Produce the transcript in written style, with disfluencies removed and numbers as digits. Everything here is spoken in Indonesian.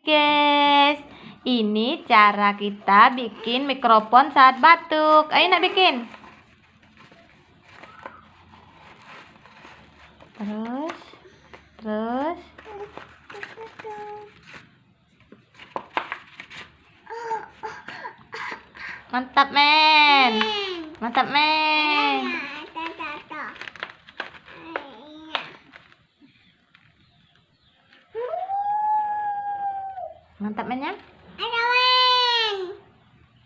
Guys, ini cara kita bikin mikrofon saat batuk. Ayo nak bikin. Terus. Mantap, men. Mantap, men. Mantap, men ya.